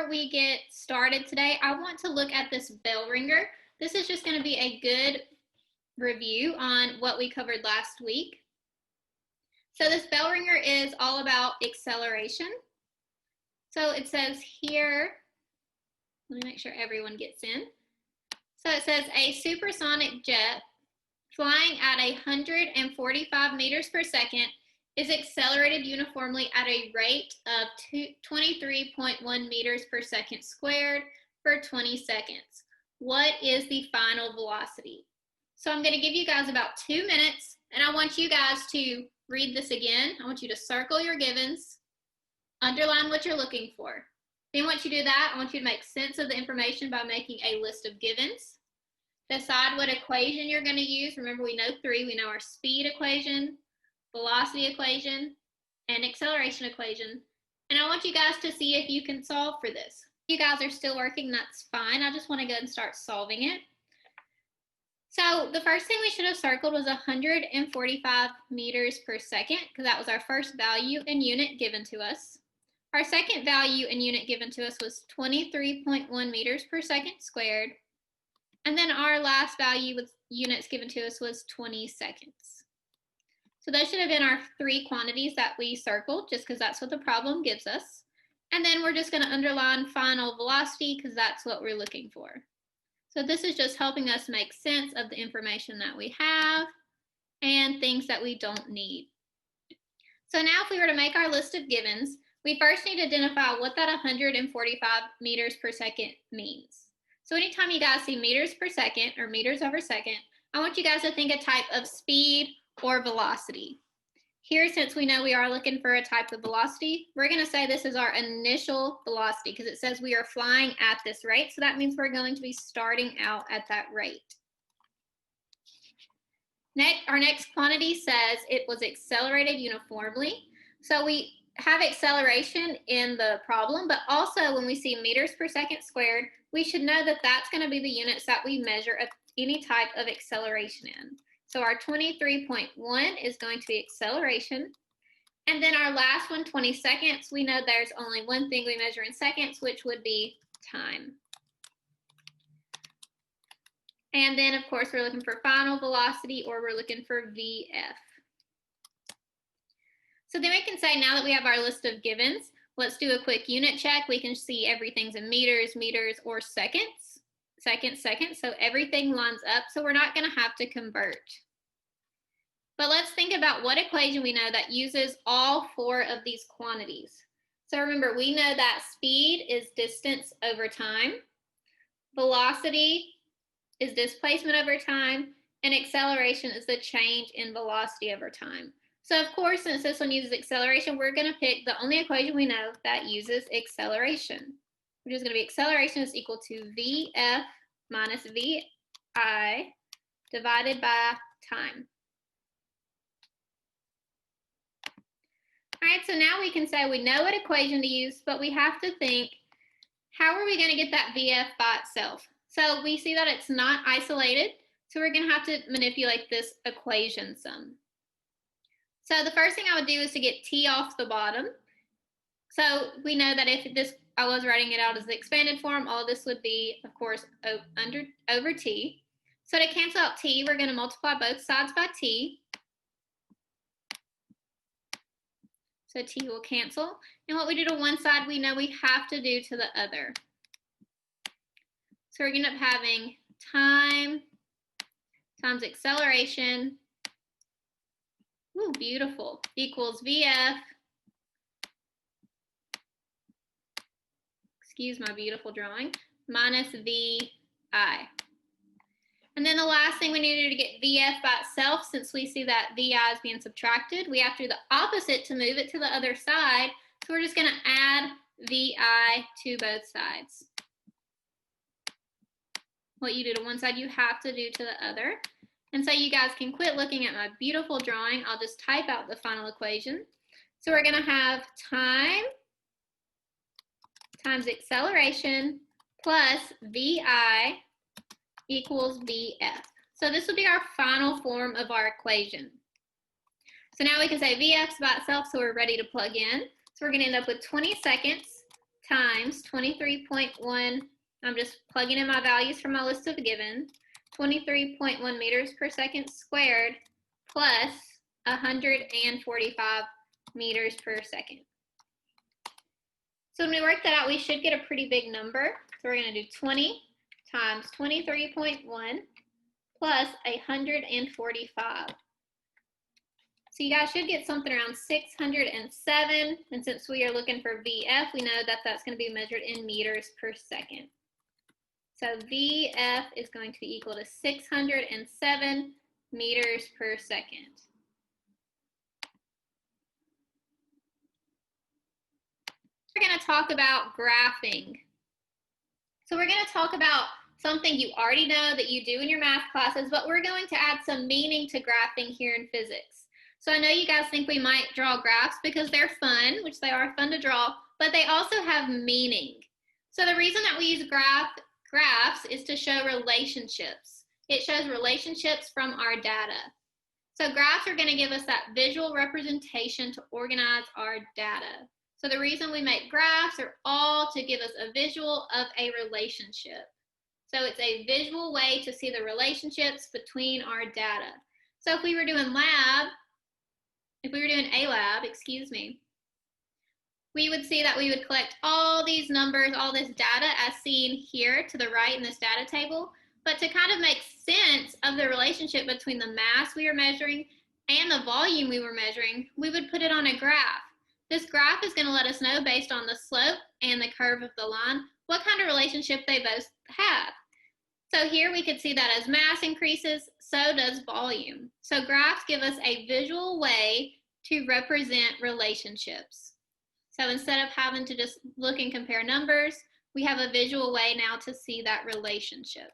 before we get started today, I want to look at this bell ringer. This is just going to be a good review on what we covered last week. So this bell ringer is all about acceleration. So it says here, let me make sure everyone gets in. So it says a supersonic jet flying at 145 meters per second is accelerated uniformly at a rate of 23.1 meters per second squared for 20 seconds. What is the final velocity? So I'm going to give you guys about 2 minutes, and I want you guys to read this again. I want you to circle your givens, underline what you're looking for. Then once you do that, I want you to make sense of the information by making a list of givens. Decide what equation you're going to use. Remember, we know three. We know our speed equation, velocity equation, and acceleration equation. And I want you guys to see if you can solve for this. If you guys are still working, that's fine. I just want to go and start solving it. So the first thing we should have circled was 145 meters per second, because that was our first value and unit given to us. Our second value and unit given to us was 23.1 meters per second squared. And then our last value with units given to us was 20 seconds. So those should have been our three quantities that we circled, just because that's what the problem gives us. And then we're just going to underline final velocity, because that's what we're looking for. So this is just helping us make sense of the information that we have and things that we don't need. So now if we were to make our list of givens, we first need to identify what that 145 meters per second means. So anytime you guys see meters per second or meters over second, I want you guys to think a type of speed or velocity. Here, since we know we are looking for a type of velocity, we're going to say this is our initial velocity because it says we are flying at this rate. So that means we're going to be starting out at that rate. Our next quantity says it was accelerated uniformly. So we have acceleration in the problem, but also when we see meters per second squared, we should know that that's going to be the units that we measure any type of acceleration in. So our 23.1 is going to be acceleration. And then our last one, 20 seconds, we know there's only one thing we measure in seconds, which would be time. And then, of course, we're looking for final velocity, or we're looking for VF. So then we can say, now that we have our list of givens, let's do a quick unit check. We can see everything's in meters, meters, or seconds. Second. So everything lines up. So we're not going to have to convert. But let's think about what equation we know that uses all four of these quantities. So remember, we know that speed is distance over time. Velocity is displacement over time. And acceleration is the change in velocity over time. So of course, since this one uses acceleration, we're going to pick the only equation we know that uses acceleration, which is going to be acceleration is equal to VF minus VI divided by time. All right, so now we can say we know what equation to use, but we have to think, how are we going to get that VF by itself? So we see that it's not isolated, so we're going to have to manipulate this equation some. So the first thing I would do is to get T off the bottom. So we know that if this, I was writing it out as the expanded form, all of this would be, of course, over T. So to cancel out T, we're going to multiply both sides by T. So T will cancel. And what we do to one side, we know we have to do to the other. So we're going to end up having time times acceleration. Ooh, beautiful. Equals VF. Excuse my beautiful drawing. Minus VI. And then the last thing we need to do to get VF by itself, since we see that VI is being subtracted, we have to do the opposite to move it to the other side. So we're just going to add VI to both sides. What you do to one side, you have to do to the other. And so you guys can quit looking at my beautiful drawing. I'll just type out the final equation. So we're going to have time times acceleration plus VI equals VF. So this will be our final form of our equation. So now we can say VF's by itself, so we're ready to plug in. So we're going to end up with 20 seconds times 23.1, I'm just plugging in my values from my list of given, 23.1 meters per second squared plus 145 meters per second. So when we work that out, we should get a pretty big number. So we're going to do 20 times 23.1 plus 145. So you guys should get something around 607. And since we are looking for VF, we know that that's going to be measured in meters per second. So VF is going to be equal to 607 meters per second. We're going to talk about graphing. So we're going to talk about something you already know that you do in your math classes, but we're going to add some meaning to graphing here in physics. So I know you guys think we might draw graphs because they're fun, which they are fun to draw, but they also have meaning. So the reason that we use graphs is to show relationships. It shows relationships from our data. So graphs are going to give us that visual representation to organize our data. So the reason we make graphs are all to give us a visual of a relationship. So it's a visual way to see the relationships between our data. So if we were doing a lab, we would see that we would collect all these numbers, all this data as seen here to the right in this data table. But to kind of make sense of the relationship between the mass we were measuring and the volume we were measuring, we would put it on a graph. This graph is going to let us know, based on the slope and the curve of the line, what kind of relationship they both have. So here we could see that as mass increases, so does volume. So graphs give us a visual way to represent relationships. So instead of having to just look and compare numbers, we have a visual way now to see that relationship.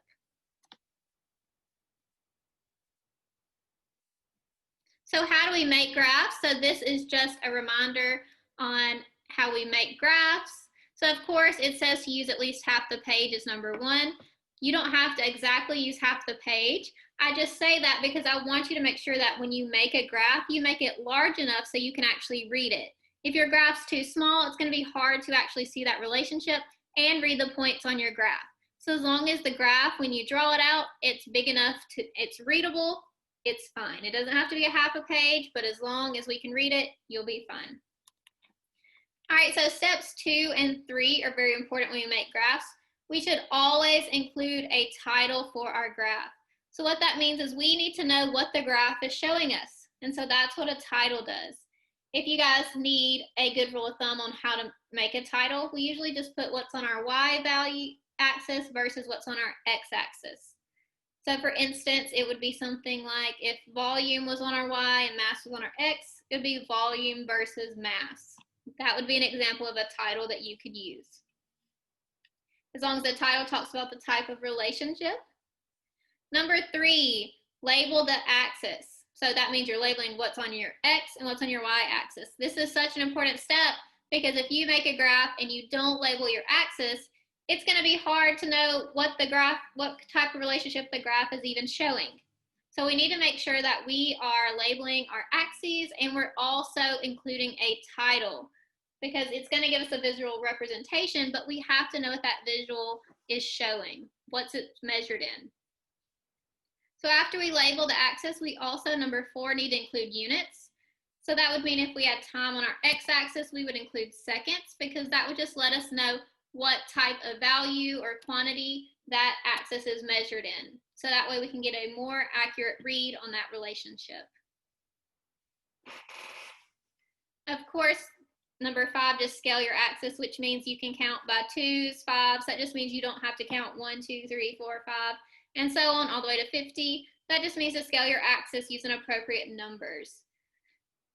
So how do we make graphs? So this is just a reminder on how we make graphs. So of course it says to use at least half the page is number one. You don't have to exactly use half the page. I just say that because I want you to make sure that when you make a graph, you make it large enough so you can actually read it. If your graph's too small, it's going to be hard to actually see that relationship and read the points on your graph. So as long as the graph, when you draw it out, it's big enough to, it's readable, it's fine. It doesn't have to be a half a page, but as long as we can read it, you'll be fine. All right, so steps 2 and 3 are very important when we make graphs. We should always include a title for our graph. So what that means is we need to know what the graph is showing us. And so that's what a title does. If you guys need a good rule of thumb on how to make a title, we usually just put what's on our Y value axis versus what's on our X axis. So for instance, it would be something like if volume was on our Y and mass was on our X, it would be volume versus mass. That would be an example of a title that you could use. As long as the title talks about the type of relationship. Number 3, label the axis. So that means you're labeling what's on your X and what's on your Y axis. This is such an important step because if you make a graph and you don't label your axis, it's going to be hard to know what type of relationship the graph is even showing. So we need to make sure that we are labeling our axes and we're also including a title because it's going to give us a visual representation, but we have to know what that visual is showing, what's it measured in. So after we label the axis, we also, number 4, need to include units. So that would mean if we had time on our x-axis, we would include seconds because that would just let us know what type of value or quantity that axis is measured in. So that way we can get a more accurate read on that relationship. Of course, number 5, just scale your axis, which means you can count by 2s, 5s. That just means you don't have to count 1, 2, 3, 4, 5, and so on all the way to 50. That just means to scale your axis using appropriate numbers.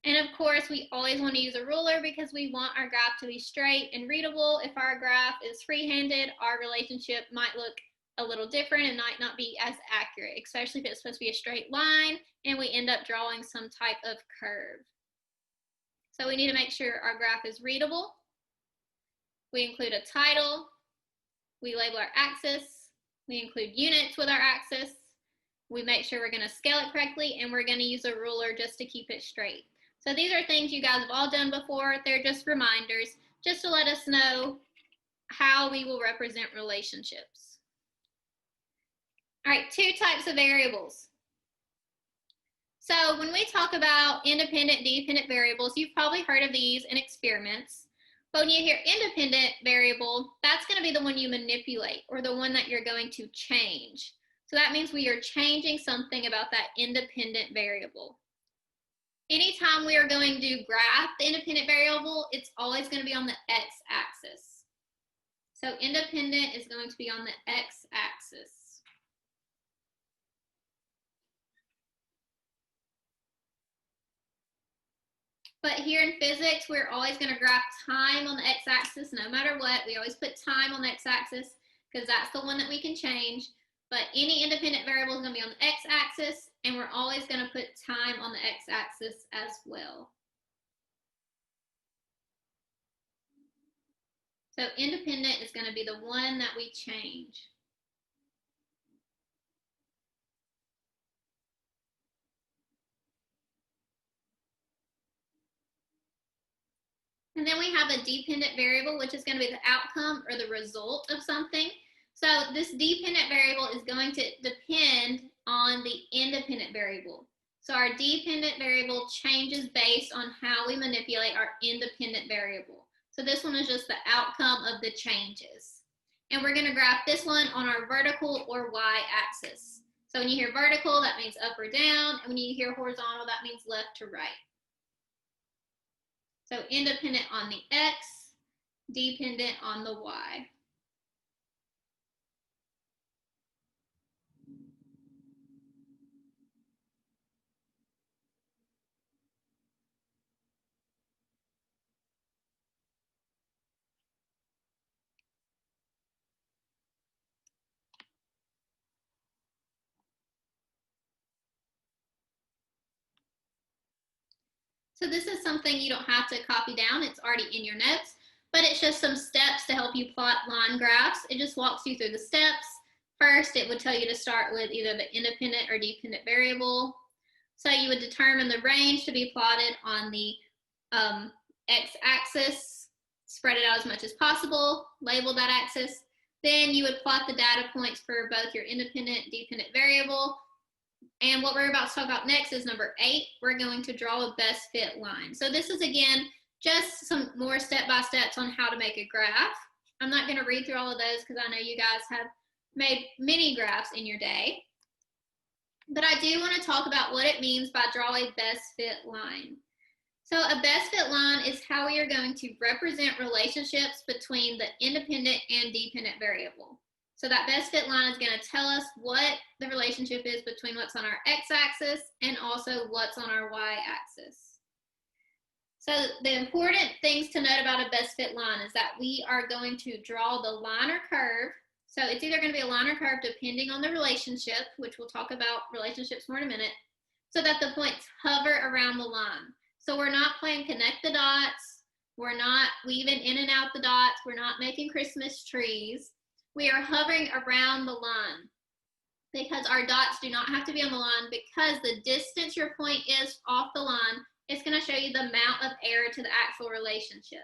And of course, we always want to use a ruler because we want our graph to be straight and readable. If our graph is free-handed, our relationship might look a little different and might not be as accurate, especially if it's supposed to be a straight line and we end up drawing some type of curve. So we need to make sure our graph is readable. We include a title. We label our axis. We include units with our axis. We make sure we're going to scale it correctly, and we're going to use a ruler just to keep it straight. So these are things you guys have all done before. They're just reminders, just to let us know how we will represent relationships. All right, two types of variables. So when we talk about independent, dependent variables, you've probably heard of these in experiments. But when you hear independent variable, that's going to be the one you manipulate or the one that you're going to change. So that means we are changing something about that independent variable. Anytime we are going to graph the independent variable, it's always going to be on the x-axis. So independent is going to be on the x-axis. But here in physics, we're always going to graph time on the x-axis no matter what. We always put time on the x-axis because that's the one that we can change. But any independent variable is going to be on the x-axis, and we're always going to put time on the x-axis as well. So independent is going to be the one that we change. And then we have a dependent variable, which is going to be the outcome or the result of something. So this dependent variable is going to depend on the independent variable. So our dependent variable changes based on how we manipulate our independent variable. So this one is just the outcome of the changes. And we're going to graph this one on our vertical or y-axis. So when you hear vertical, that means up or down. And when you hear horizontal, that means left to right. So independent on the x, dependent on the y. So this is something you don't have to copy down. It's already in your notes, but it's just some steps to help you plot line graphs. It just walks you through the steps. First, it would tell you to start with either the independent or dependent variable. So you would determine the range to be plotted on the x-axis, spread it out as much as possible, label that axis. Then you would plot the data points for both your independent and dependent variable. And what we're about to talk about next is number 8. We're going to draw a best fit line. So this is, again, just some more step-by-steps on how to make a graph. I'm not going to read through all of those because I know you guys have made many graphs in your day. But I do want to talk about what it means by draw a best fit line. So a best fit line is how we are going to represent relationships between the independent and dependent variable. So that best fit line is going to tell us what the relationship is between what's on our x-axis and also what's on our y-axis. So the important things to note about a best fit line is that we are going to draw the line or curve. So it's either going to be a line or curve depending on the relationship, which we'll talk about relationships more in a minute, so that the points hover around the line. So we're not playing connect the dots. We're not weaving in and out the dots. We're not making Christmas trees. We are hovering around the line because our dots do not have to be on the line, because the distance your point is off the line is going to show you the amount of error to the actual relationship.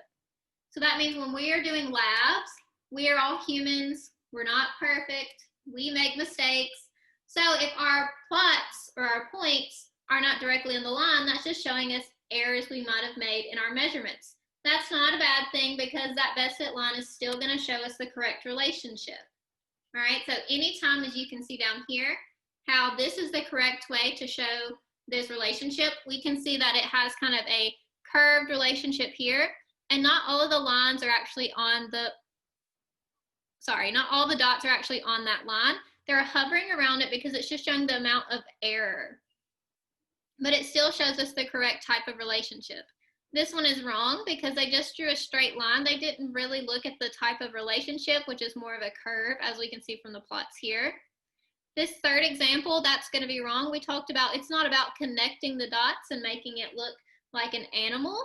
So that means when we are doing labs, we are all humans. We're not perfect. We make mistakes. So if our plots or our points are not directly on the line, that's just showing us errors we might have made in our measurements. That's not a bad thing because that best fit line is still going to show us the correct relationship. All right, so anytime, as you can see down here, how this is the correct way to show this relationship, we can see that it has kind of a curved relationship here, and not all of the lines are actually on the, not all the dots are actually on that line. They're hovering around it because it's just showing the amount of error. But it still shows us the correct type of relationship. This one is wrong because they just drew a straight line. They didn't really look at the type of relationship, which is more of a curve, as we can see from the plots here. This third example, that's going to be wrong. We talked about it's not about connecting the dots and making it look like an animal.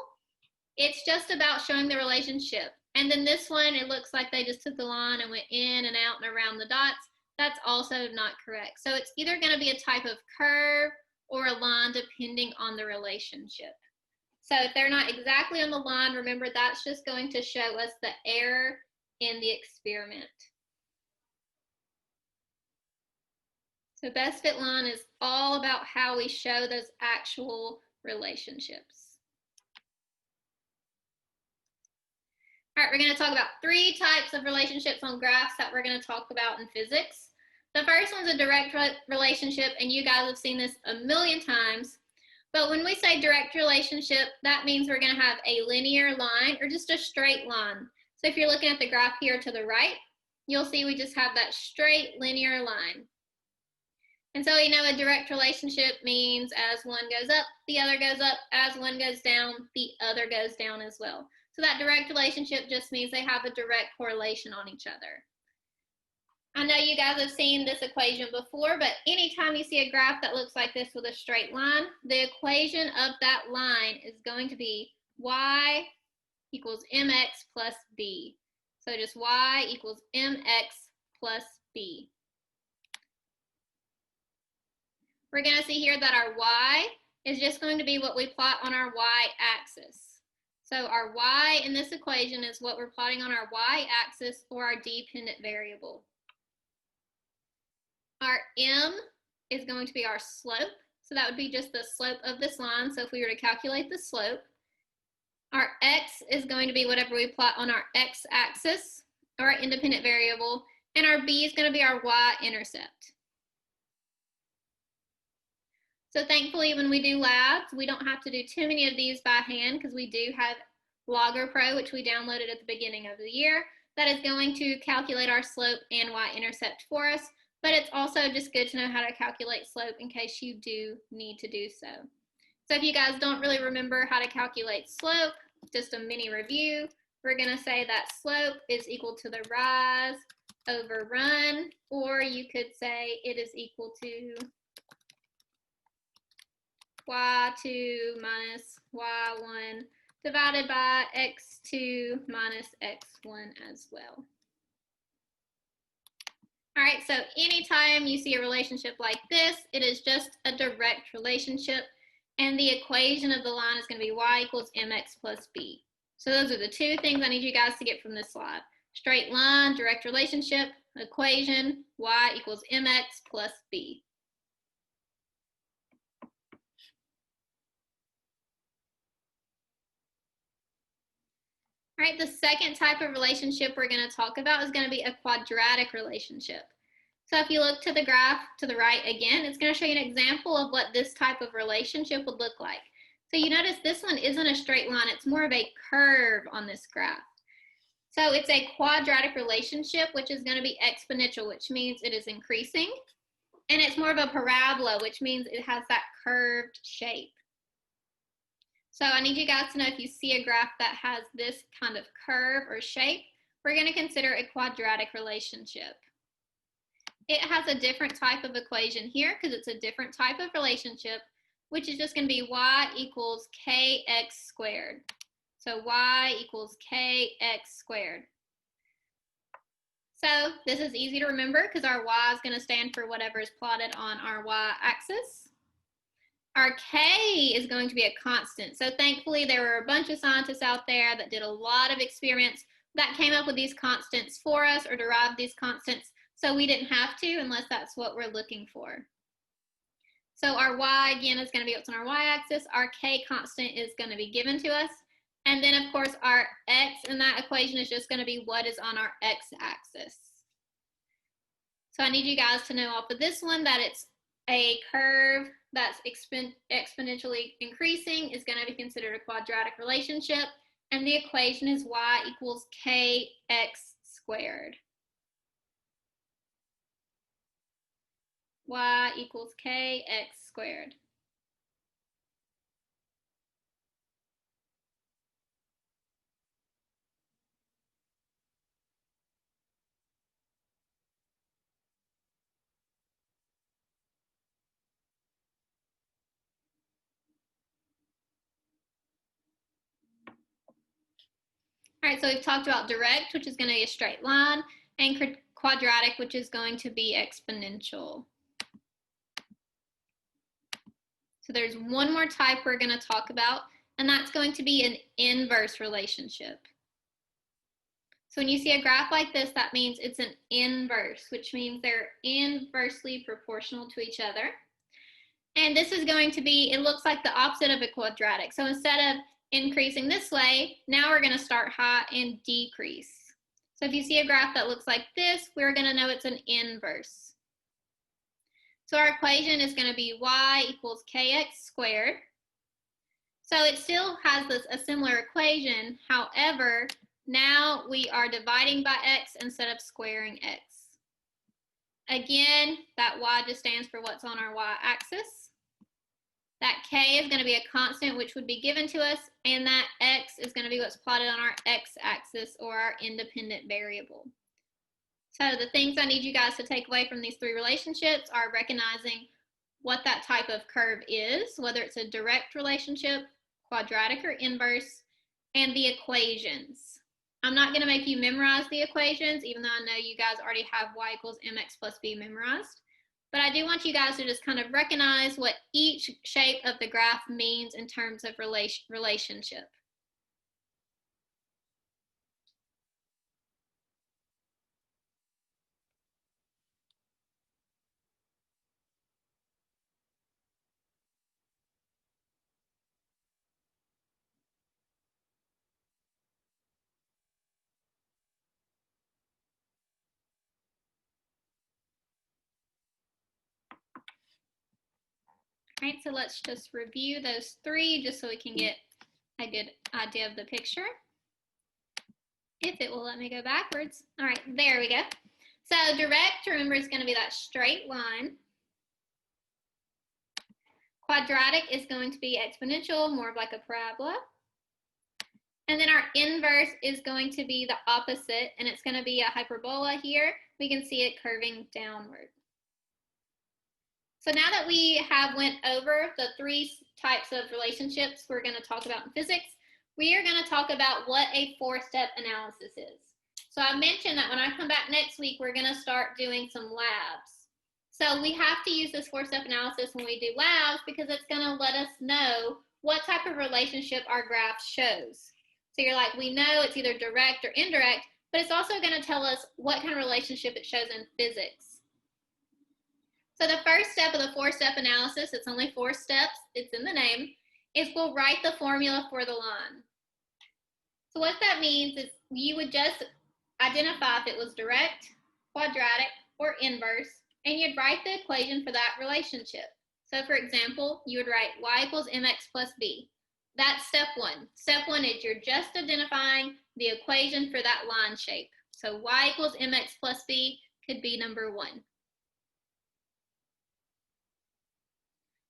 It's just about showing the relationship. And then this one, it looks like they just took the line and went in and out and around the dots. That's also not correct. So it's either going to be a type of curve or a line depending on the relationship. So if they're not exactly on the line, remember that's just going to show us the error in the experiment. So best fit line is all about how we show those actual relationships. All right, we're going to talk about 3 types of relationships on graphs that we're going to talk about in physics. The first one's a direct relationship, and you guys have seen this a million times. But when we say direct relationship, that means we're going to have a linear line or just a straight line. So if you're looking at the graph here to the right, you'll see we just have that straight linear line. And so we know a direct relationship means as one goes up, the other goes up. As one goes down, the other goes down as well. So that direct relationship just means they have a direct correlation on each other. I know you guys have seen this equation before, but anytime you see a graph that looks like this with a straight line, the equation of that line is going to be y equals mx plus b. So just y equals mx plus b. We're going to see here that our y is just going to be what we plot on our y-axis. So our y in this equation is what we're plotting on our y-axis or our dependent variable. Our m is going to be our slope. So that would be just the slope of this line. So if we were to calculate the slope, our x is going to be whatever we plot on our x-axis or our independent variable. And our b is going to be our y-intercept. So thankfully, when we do labs, we don't have to do too many of these by hand because we do have Logger Pro, which we downloaded at the beginning of the year, that is going to calculate our slope and y-intercept for us. But it's also just good to know how to calculate slope in case you do need to do so. So if you guys don't really remember how to calculate slope, just a mini review, we're going to say that slope is equal to the rise over run, or you could say it is equal to y2 minus y1 divided by x2 minus x1 as well. All right, so anytime you see a relationship like this, it is just a direct relationship, and the equation of the line is going to be y equals mx plus b. So those are the 2 things I need you guys to get from this slide. Straight line, direct relationship, equation, y equals mx plus b. All right, the second type of relationship we're going to talk about is going to be a quadratic relationship. So if you look to the graph to the right again, it's going to show you an example of what this type of relationship would look like. So you notice this one isn't a straight line, it's more of a curve on this graph. So it's a quadratic relationship, which is going to be exponential, which means it is increasing. And it's more of a parabola, which means it has that curved shape. So I need you guys to know if you see a graph that has this kind of curve or shape, we're going to consider a quadratic relationship. It has a different type of equation here because it's a different type of relationship, which is just going to be y equals kx squared. So y equals kx squared. So this is easy to remember because our y is going to stand for whatever is plotted on our y-axis. Our k is going to be a constant. So thankfully, there were a bunch of scientists out there that did a lot of experiments that came up with these constants for us or derived these constants. So we didn't have to unless that's what we're looking for. So our y, again, is going to be what's on our y-axis. Our k constant is going to be given to us. And then, of course, our x in that equation is just going to be what is on our x-axis. So I need you guys to know off of this one that it's a curve that's exponentially increasing is going to be considered a quadratic relationship. And the equation is y equals kx squared. Y equals kx squared. All right, so we've talked about direct, which is going to be a straight line, and quadratic, which is going to be exponential. So there's one more type we're going to talk about, and that's going to be an inverse relationship. So when you see a graph like this, that means it's an inverse, which means they're inversely proportional to each other. And this is going to be, it looks like the opposite of a quadratic. So instead of increasing this way, now we're going to start high and decrease. So if you see a graph that looks like this, we're going to know it's an inverse. So our equation is going to be y equals kx squared. So it still has a similar equation. However, now we are dividing by x instead of squaring x. Again, that y just stands for what's on our y-axis. That k is going to be a constant, which would be given to us, and that x is going to be what's plotted on our x-axis, or our independent variable. So the things I need you guys to take away from these three relationships are recognizing what that type of curve is, whether it's a direct relationship, quadratic, or inverse, and the equations. I'm not going to make you memorize the equations, even though I know you guys already have y equals mx plus b memorized. But I do want you guys to just kind of recognize what each shape of the graph means in terms of relationship. All right, so let's just review those three just so we can get a good idea of the picture. If it will let me go backwards. All right, there we go. So direct, remember, is going to be that straight line. Quadratic is going to be exponential, more of like a parabola. And then our inverse is going to be the opposite, and it's going to be a hyperbola here. We can see it curving downward. So now that we have went over the three types of relationships we're going to talk about in physics, we are going to talk about what a four-step analysis is. So I mentioned that when I come back next week, we're going to start doing some labs. So we have to use this four-step analysis when we do labs because it's going to let us know what type of relationship our graph shows. So you're like, we know it's either direct or indirect, but it's also going to tell us what kind of relationship it shows in physics. So the first step of the four-step analysis, it's only 4 steps, it's in the name, is we'll write the formula for the line. So what that means is you would just identify if it was direct, quadratic, or inverse, and you'd write the equation for that relationship. So for example, you would write y equals mx plus b. That's step 1. Step 1 is you're just identifying the equation for that line shape. So y equals mx plus b could be number 1.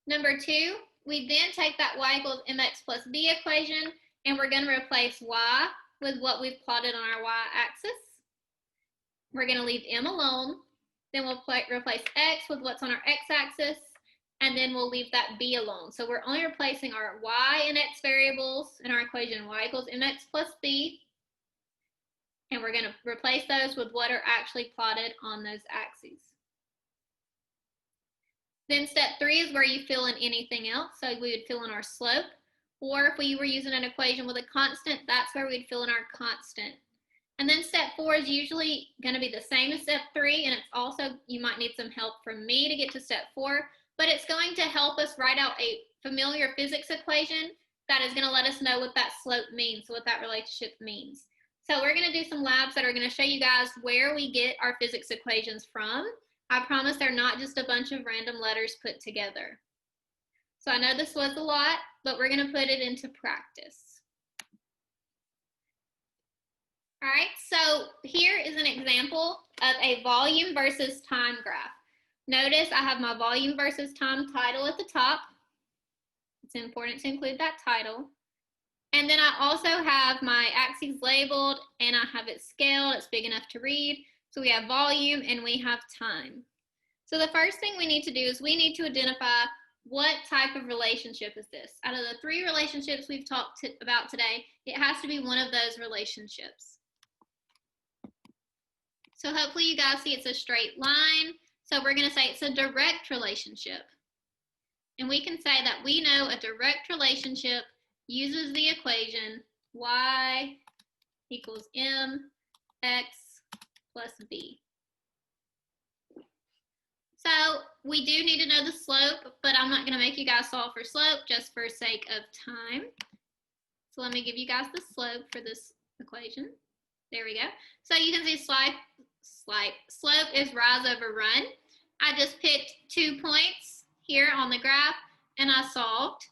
Number 2, we then take that y equals mx plus b equation, and we're going to replace y with what we've plotted on our y-axis. We're going to leave m alone. Then we'll replace x with what's on our x-axis, and then we'll leave that b alone. So we're only replacing our y and x variables in our equation y equals mx plus b, and we're going to replace those with what are actually plotted on those axes. Then step 3 is where you fill in anything else. So we would fill in our slope, or if we were using an equation with a constant, that's where we'd fill in our constant. And then step 4 is usually going to be the same as step 3, and it's also, you might need some help from me to get to step 4, but it's going to help us write out a familiar physics equation that is going to let us know what that slope means, what that relationship means. So we're going to do some labs that are going to show you guys where we get our physics equations from. I promise they're not just a bunch of random letters put together. So I know this was a lot, but we're going to put it into practice. All right, so here is an example of a volume versus time graph. Notice I have my volume versus time title at the top. It's important to include that title. And then I also have my axes labeled, and I have it scaled. It's big enough to read. So we have volume and we have time. So the first thing we need to do is we need to identify what type of relationship is this. Out of the 3 relationships we've talked about today, it has to be one of those relationships. So hopefully you guys see it's a straight line. So we're going to say it's a direct relationship. And we can say that we know a direct relationship uses the equation y equals mx x plus b. So we do need to know the slope, but I'm not going to make you guys solve for slope just for sake of time. So let me give you guys the slope for this equation. There we go. So you can see slope is rise over run. I just picked 2 points here on the graph and I solved.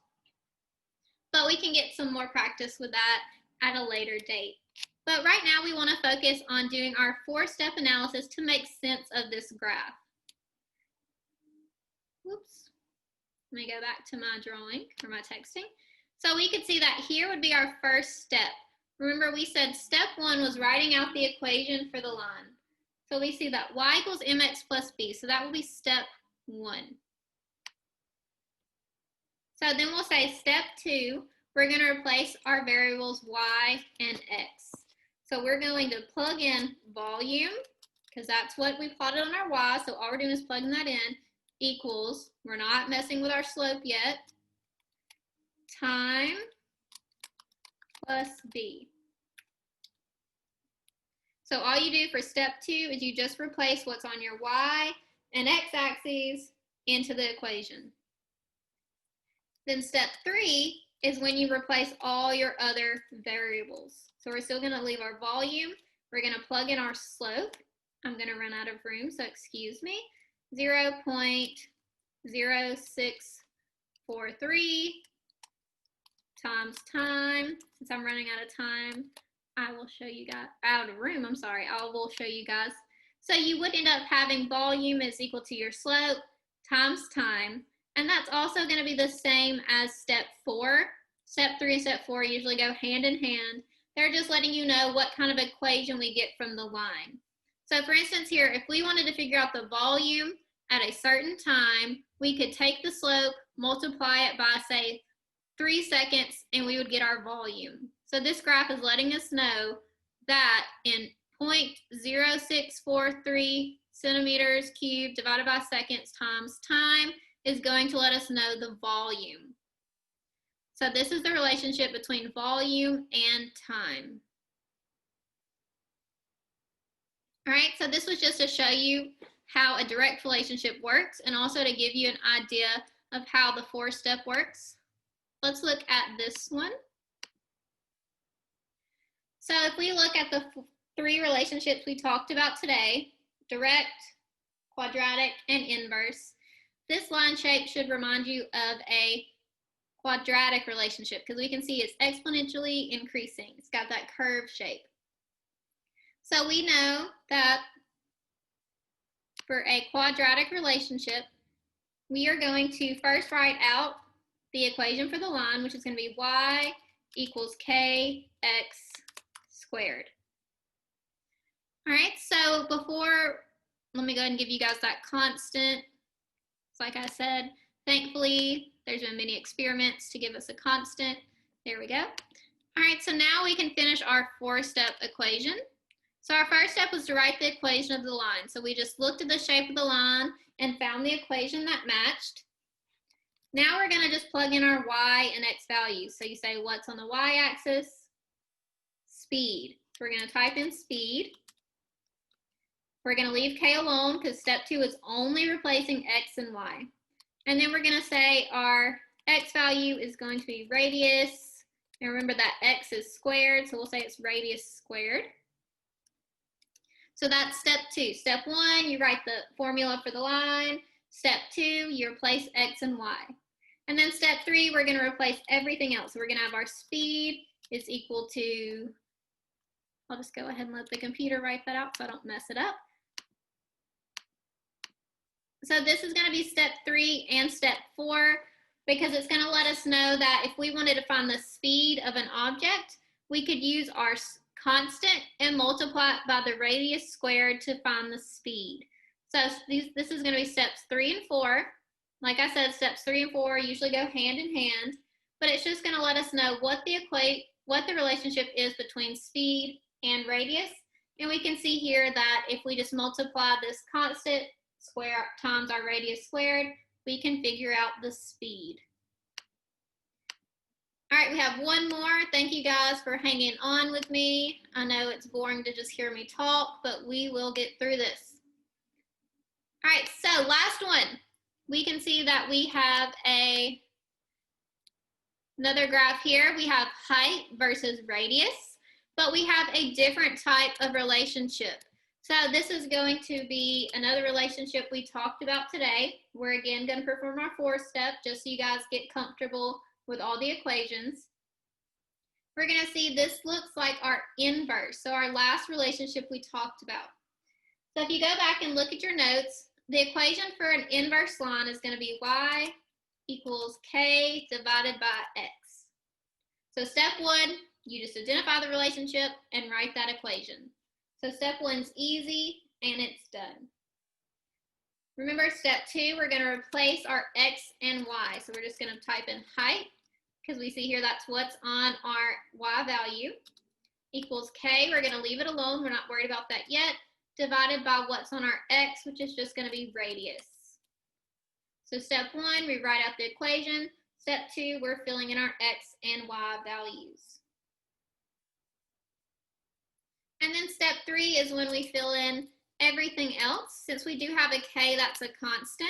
But we can get some more practice with that at a later date. But right now we want to focus on doing our 4-step analysis to make sense of this graph. Whoops. Let me go back to my drawing or my texting. So we could see that here would be our first step. Remember we said step 1 was writing out the equation for the line. So we see that y equals mx plus b. So that will be step 1. So then we'll say step 2, we're going to replace our variables y and x. So we're going to plug in volume, because that's what we plotted on our y, so all we're doing is plugging that in, equals, we're not messing with our slope yet, time plus b. So all you do for step 2 is you just replace what's on your y and x axes into the equation. Then step 3 is when you replace all your other variables. So we're still going to leave our volume. We're going to plug in our slope. I'm going to run out of room, so excuse me. 0.0643 times time. Since I'm running out of time, I will show you guys, out of room, I'm sorry, I will show you guys. So you would end up having volume is equal to your slope times time. And that's also going to be the same as step 4. Step 3 and step 4 usually go hand in hand. They're just letting you know what kind of equation we get from the line. So for instance here, if we wanted to figure out the volume at a certain time, we could take the slope, multiply it by, say, 3 seconds, and we would get our volume. So this graph is letting us know that in 0.0643 centimeters cubed divided by seconds times time is going to let us know the volume. So this is the relationship between volume and time. All right, so this was just to show you how a direct relationship works and also to give you an idea of how the 4-step works. Let's look at this one. So if we look at the 3 relationships we talked about today, direct, quadratic, and inverse, this line shape should remind you of a quadratic relationship because we can see it's exponentially increasing. It's got that curved shape. So we know that for a quadratic relationship, we are going to first write out the equation for the line, which is going to be y equals kx squared. All right, so let me go ahead and give you guys that constant. So like I said, thankfully, there's been many experiments to give us a constant. There we go. All right, so now we can finish our 4-step equation. So our first step was to write the equation of the line. So we just looked at the shape of the line and found the equation that matched. Now we're going to just plug in our y and x values. So you say, what's on the y-axis? Speed. So we're going to type in speed. We're going to leave k alone because step 2 is only replacing x and y. And then we're going to say our x value is going to be radius. And remember that x is squared, so we'll say it's radius squared. So that's step 2. Step 1, you write the formula for the line. Step 2, you replace x and y. And then step 3, we're going to replace everything else. So we're going to have our speed is equal to, I'll just go ahead and let the computer write that out so I don't mess it up. So this is going to be step 3 and step 4 because it's going to let us know that if we wanted to find the speed of an object, we could use our constant and multiply it by the radius squared to find the speed. So this is going to be steps 3 and 4. Like I said, steps 3 and 4 usually go hand in hand, but it's just going to let us know what the relationship is between speed and radius. And we can see here that if we just multiply this constant square times our radius squared, we can figure out the speed. All right, we have one more. Thank you guys for hanging on with me. I know it's boring to just hear me talk, but we will get through this. All right, so last one. We can see that we have another graph here. We have height versus radius, but we have a different type of relationship. So this is going to be another relationship we talked about today. We're again going to perform our 4-step just so you guys get comfortable with all the equations. We're going to see this looks like our inverse, so our last relationship we talked about. So if you go back and look at your notes, the equation for an inverse line is going to be y equals k divided by x. So step 1, you just identify the relationship and write that equation. So step 1's easy and it's done. Remember step 2, we're going to replace our x and y. So we're just going to type in height, because we see here that's what's on our y value, equals k. We're going to leave it alone. We're not worried about that yet. Divided by what's on our x, which is just going to be radius. So step 1, we write out the equation. Step 2, we're filling in our x and y values. And then step 3 is when we fill in everything else. Since we do have a k that's a constant,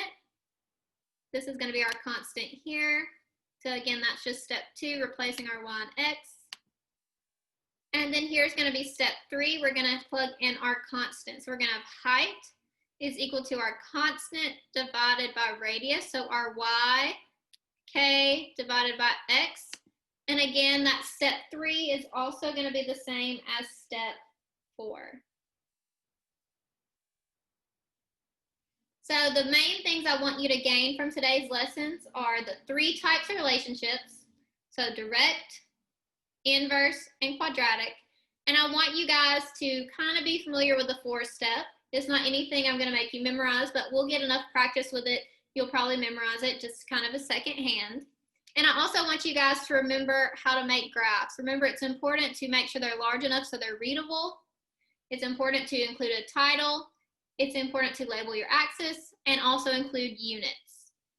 this is going to be our constant here. So again, that's just step 2, replacing our y and x. And then here's going to be step 3. We're going to plug in our constant. So we're going to have height is equal to our constant divided by radius. So our y, k divided by x. And again, that step 3 is also going to be the same as step 4. So the main things I want you to gain from today's lessons are the 3 types of relationships. So direct, inverse, and quadratic. And I want you guys to kind of be familiar with the 4-step. It's not anything I'm going to make you memorize, but we'll get enough practice with it. You'll probably memorize it just kind of a second hand. And I also want you guys to remember how to make graphs. Remember, it's important to make sure they're large enough so they're readable. It's important to include a title. It's important to label your axis and also include units.